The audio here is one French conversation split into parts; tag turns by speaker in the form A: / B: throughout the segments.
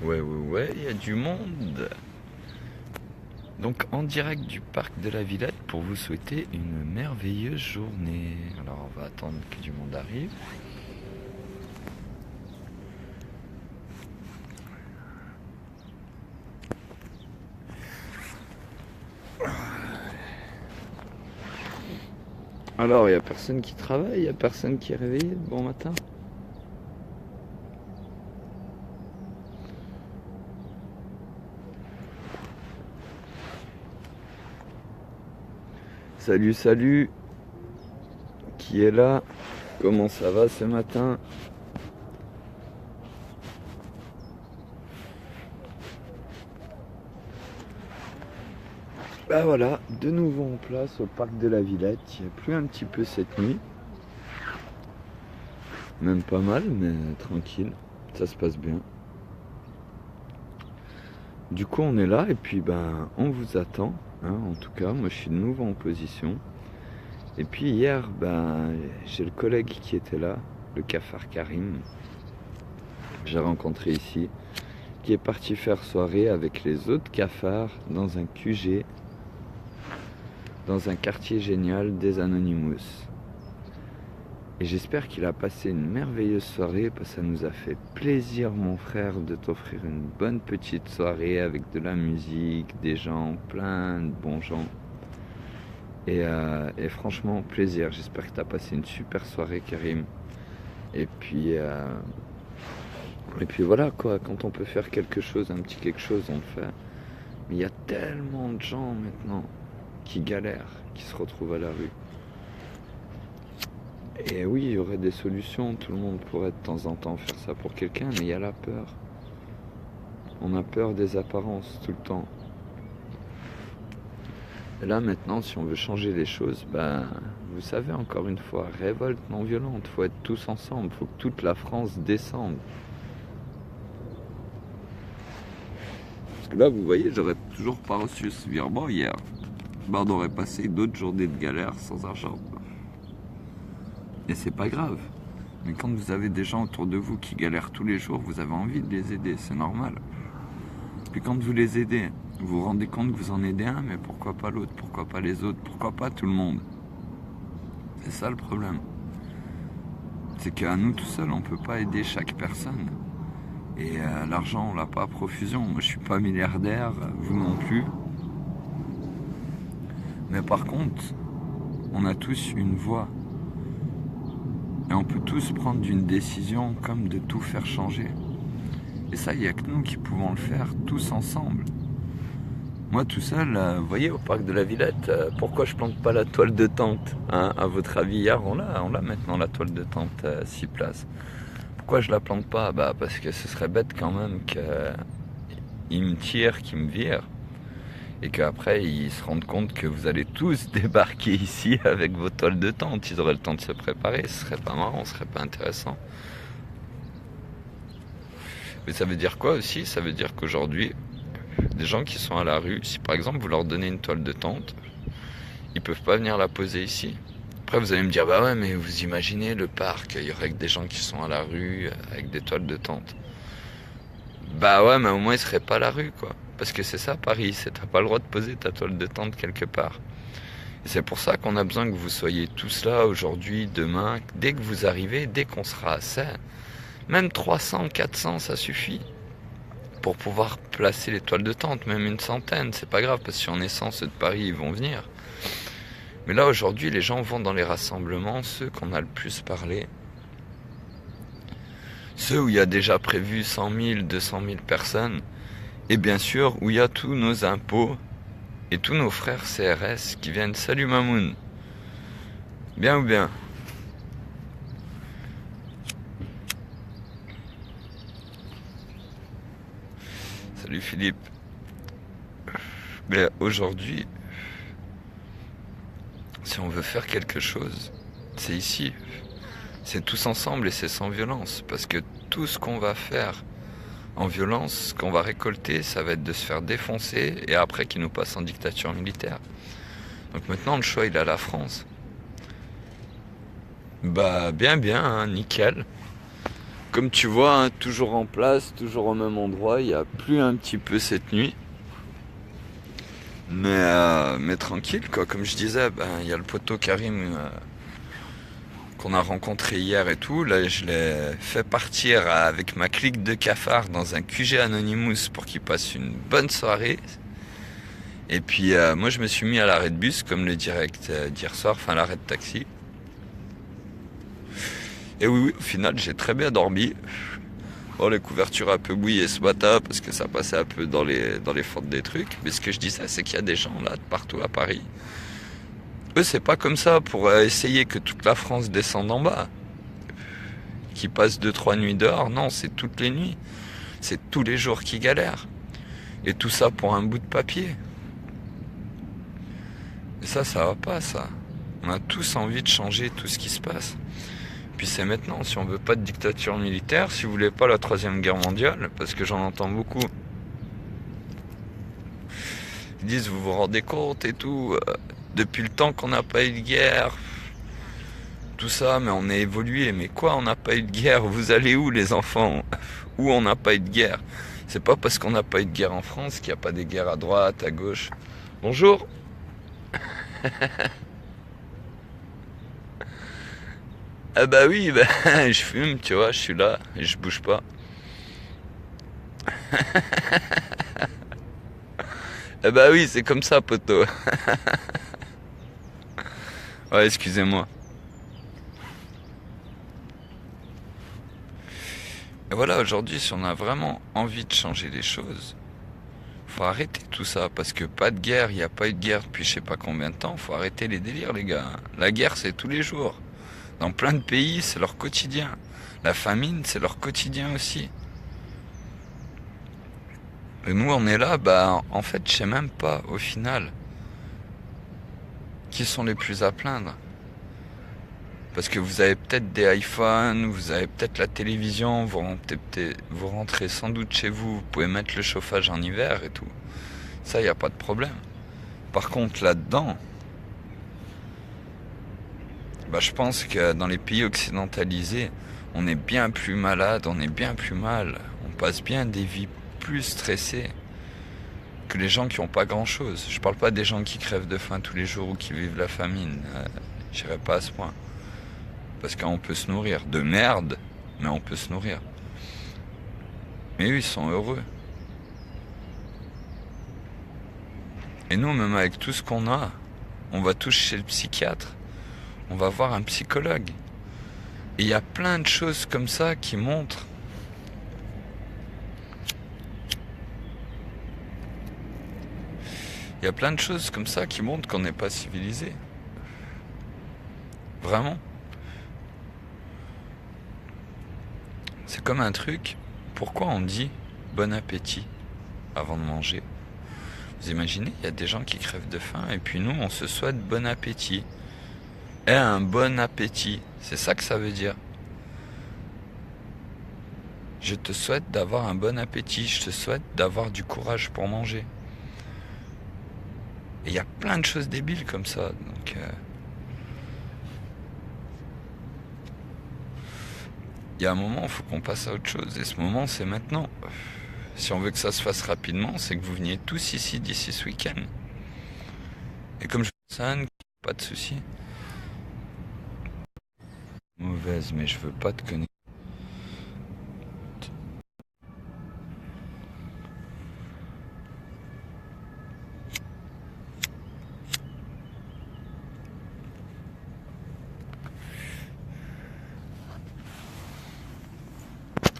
A: Ouais, il y a du monde. Donc en direct du parc de la Villette pour vous souhaiter une merveilleuse journée. Alors on va attendre que du monde arrive. Alors il n'y a personne qui travaille, il n'y a personne qui est réveillé. Bon matin. Salut, qui est là? Comment ça va ce matin? Bah voilà, de nouveau en place au parc de la Villette. Il y a plu un petit peu cette nuit. Même pas mal, mais tranquille. Ça se passe bien. Du coup, on est là et puis ben, on vous attend. Hein, en tout cas, moi je suis de nouveau en position. Et puis hier, ben, j'ai le collègue qui était là, le cafard Karim, que j'ai rencontré ici, qui est parti faire soirée avec les autres cafards dans un QG, dans un quartier génial des Anonymous. Et j'espère qu'il a passé une merveilleuse soirée, parce que ça nous a fait plaisir, mon frère, de t'offrir une bonne petite soirée avec de la musique, des gens, plein de bons gens. Et franchement, plaisir. J'espère que tu as passé une super soirée, Karim. Et puis voilà quoi, quand on peut faire quelque chose, un petit quelque chose, on le fait. Mais il y a tellement de gens maintenant qui galèrent, qui se retrouvent à la rue. Et oui, il y aurait des solutions, tout le monde pourrait de temps en temps faire ça pour quelqu'un, mais il y a la peur. On a peur des apparences tout le temps. Et là maintenant, si on veut changer les choses, ben, vous savez, encore une fois, révolte non violente, faut être tous ensemble, faut que toute la France descende. Parce que là, vous voyez, j'aurais toujours pas reçu ce virement hier. Ben, on aurait passé d'autres journées de galère sans argent. Et c'est pas grave. Mais quand vous avez des gens autour de vous qui galèrent tous les jours, vous avez envie de les aider, c'est normal. Puis quand vous les aidez, vous vous rendez compte que vous en aidez un, mais pourquoi pas l'autre? Pourquoi pas les autres? Pourquoi pas tout le monde? C'est ça le problème. C'est qu'à nous tout seuls, on peut pas aider chaque personne. Et l'argent, on l'a pas à profusion. Moi, je suis pas milliardaire, vous non plus. Mais par contre, on a tous une voix. Et on peut tous prendre une décision comme de tout faire changer. Et ça, il n'y a que nous qui pouvons le faire tous ensemble. Moi tout seul, vous voyez, au parc de la Villette, pourquoi je plante pas la toile de tente, hein? À votre avis, hier, on l'a maintenant la toile de tente, 6 places. Pourquoi je la plante pas? Bah parce que ce serait bête quand même qu'ils me tirent, qu'ils me virent. Et qu'après, ils se rendent compte que vous allez tous débarquer ici avec vos toiles de tente. Ils auraient le temps de se préparer, ce serait pas marrant, ce serait pas intéressant. Mais ça veut dire quoi aussi? Ça veut dire qu'aujourd'hui, des gens qui sont à la rue, si par exemple vous leur donnez une toile de tente, ils peuvent pas venir la poser ici. Après vous allez me dire, bah ouais, mais vous imaginez le parc, il y aurait que des gens qui sont à la rue avec des toiles de tente. Bah ouais, mais au moins ils seraient pas à la rue, quoi. Parce que c'est ça Paris, t'as pas le droit de poser ta toile de tente quelque part. Et c'est pour ça qu'on a besoin que vous soyez tous là aujourd'hui, demain, dès que vous arrivez, dès qu'on sera assez. Même 300, 400, ça suffit. Pour pouvoir placer les toiles de tente, même une centaine, c'est pas grave, parce que si on est 100, ceux de Paris, ils vont venir. Mais là, aujourd'hui, les gens vont dans les rassemblements, ceux qu'on a le plus parlé. Ceux où il y a déjà prévu 100 000, 200 000 personnes. Et bien sûr, où il y a tous nos impôts et tous nos frères CRS qui viennent. Salut Mamoun. Bien ou bien? Salut Philippe. Mais aujourd'hui, si on veut faire quelque chose, c'est ici. C'est tous ensemble et c'est sans violence. Parce que tout ce qu'on va faire en violence, ce qu'on va récolter, ça va être de se faire défoncer et après qu'ils nous passent en dictature militaire. Donc maintenant, le choix, il est à la France. Bah, bien, hein, nickel. Comme tu vois, hein, toujours en place, toujours au même endroit, il y a plu un petit peu cette nuit. Mais tranquille, quoi. Comme je disais, ben, il y a le poteau Karim qu'on a rencontré hier et tout. Là, je l'ai fait partir avec ma clique de cafards dans un QG Anonymous pour qu'il passe une bonne soirée. Et puis, moi, je me suis mis à l'arrêt de bus, comme le direct d'hier soir, enfin l'arrêt de taxi. Et oui, oui, au final, j'ai très bien dormi. Bon, les couvertures un peu mouillées ce matin parce que ça passait un peu dans les fentes des trucs. Mais ce que je disais, c'est qu'il y a des gens là de partout à Paris. Eux, c'est pas comme ça pour essayer que toute la France descende en bas. Qui passent 2-3 nuits dehors. Non, c'est toutes les nuits. C'est tous les jours qui galèrent. Et tout ça pour un bout de papier. Et ça va pas, ça. On a tous envie de changer tout ce qui se passe. Puis c'est maintenant, si on veut pas de dictature militaire, si vous voulez pas la troisième guerre mondiale, parce que j'en entends beaucoup. Ils disent, vous vous rendez compte et tout, depuis le temps qu'on n'a pas eu de guerre, tout ça, mais on a évolué. Mais quoi, on n'a pas eu de guerre? Vous allez où, les enfants? Où on n'a pas eu de guerre? C'est pas parce qu'on n'a pas eu de guerre en France qu'il n'y a pas des guerres à droite, à gauche. Bonjour. Ah bah oui, bah, je fume, tu vois, je suis là, et je bouge pas. Ah bah oui, c'est comme ça, poteau. Ouais, excusez-moi. Et voilà, aujourd'hui, si on a vraiment envie de changer les choses, faut arrêter tout ça, parce que pas de guerre, il n'y a pas eu de guerre depuis je sais pas combien de temps, faut arrêter les délires, les gars. La guerre, c'est tous les jours. Dans plein de pays, c'est leur quotidien. La famine, c'est leur quotidien aussi. Et nous, on est là, bah, en fait, je sais même pas, au final, qui sont les plus à plaindre. Parce que vous avez peut-être des iPhones, vous avez peut-être la télévision, vous rentrez sans doute chez vous, vous pouvez mettre le chauffage en hiver et tout. Ça, il n'y a pas de problème. Par contre, là-dedans, bah, je pense que dans les pays occidentalisés, on est bien plus malade, on est bien plus mal. On passe bien des vies plus stressées que les gens qui n'ont pas grand-chose. Je parle pas des gens qui crèvent de faim tous les jours ou qui vivent la famine. J'irai pas à ce point. Parce qu'on peut se nourrir de merde, mais on peut se nourrir. Mais eux, ils sont heureux. Et nous, même avec tout ce qu'on a, on va tous chez le psychiatre, on va voir un psychologue. Et il y a plein de choses comme ça qui montrent il y a plein de choses comme ça qui montrent qu'on n'est pas civilisé. Vraiment. C'est comme un truc, pourquoi on dit bon appétit avant de manger? Vous imaginez, il y a des gens qui crèvent de faim et puis nous, on se souhaite bon appétit. Et un bon appétit, c'est ça que ça veut dire. Je te souhaite d'avoir un bon appétit, je te souhaite d'avoir du courage pour manger. Et il y a plein de choses débiles comme ça, donc... il y a un moment, il faut qu'on passe à autre chose. Et ce moment, c'est maintenant. Si on veut que ça se fasse rapidement, c'est que vous veniez tous ici d'ici ce week-end. Et comme je vous dis, pas de souci. Mauvaise, mais je veux pas te connaître.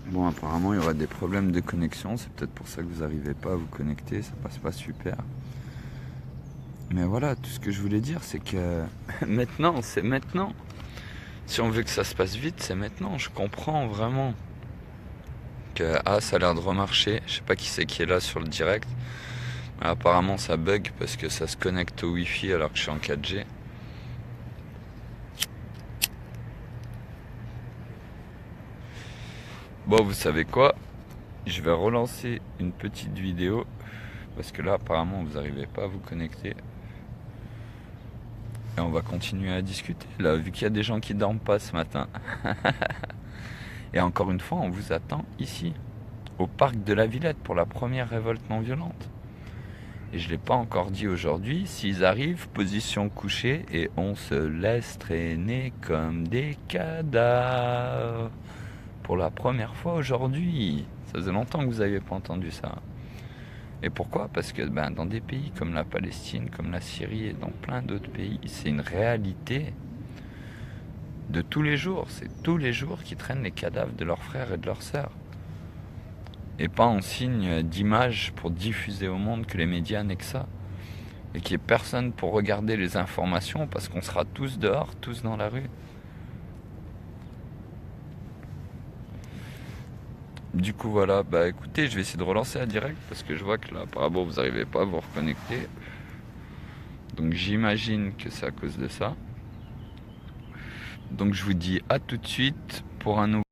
A: Bon, apparemment, il y aura des problèmes de connexion. C'est peut-être pour ça que vous n'arrivez pas à vous connecter. Ça passe pas super. Mais voilà, tout ce que je voulais dire, c'est que maintenant, c'est maintenant. Si on veut que ça se passe vite, c'est maintenant. Je comprends vraiment que ça a l'air de remarcher. Je sais pas qui c'est qui est là sur le direct. Mais apparemment, ça bug parce que ça se connecte au Wi-Fi alors que je suis en 4G. Bon, vous savez quoi? Je vais relancer une petite vidéo parce que là, apparemment, vous n'arrivez pas à vous connecter. Et on va continuer à discuter là, vu qu'il y a des gens qui dorment pas ce matin. Et encore une fois, on vous attend ici, au parc de la Villette, pour la première révolte non violente. Et je ne l'ai pas encore dit aujourd'hui, s'ils arrivent, position couchée, et on se laisse traîner comme des cadavres. Pour la première fois aujourd'hui. Ça faisait longtemps que vous n'aviez pas entendu ça. Et pourquoi? Parce que dans des pays comme la Palestine, comme la Syrie et dans plein d'autres pays, c'est une réalité de tous les jours. C'est tous les jours qu'ils traînent les cadavres de leurs frères et de leurs sœurs. Et pas en signe d'image pour diffuser au monde que les médias n'est que ça. Et qu'il n'y ait personne pour regarder les informations parce qu'on sera tous dehors, tous dans la rue. Du coup voilà, écoutez, je vais essayer de relancer la direct parce que je vois que là apparemment vous n'arrivez pas à vous reconnecter. Donc j'imagine que c'est à cause de ça. Donc je vous dis à tout de suite pour un nouveau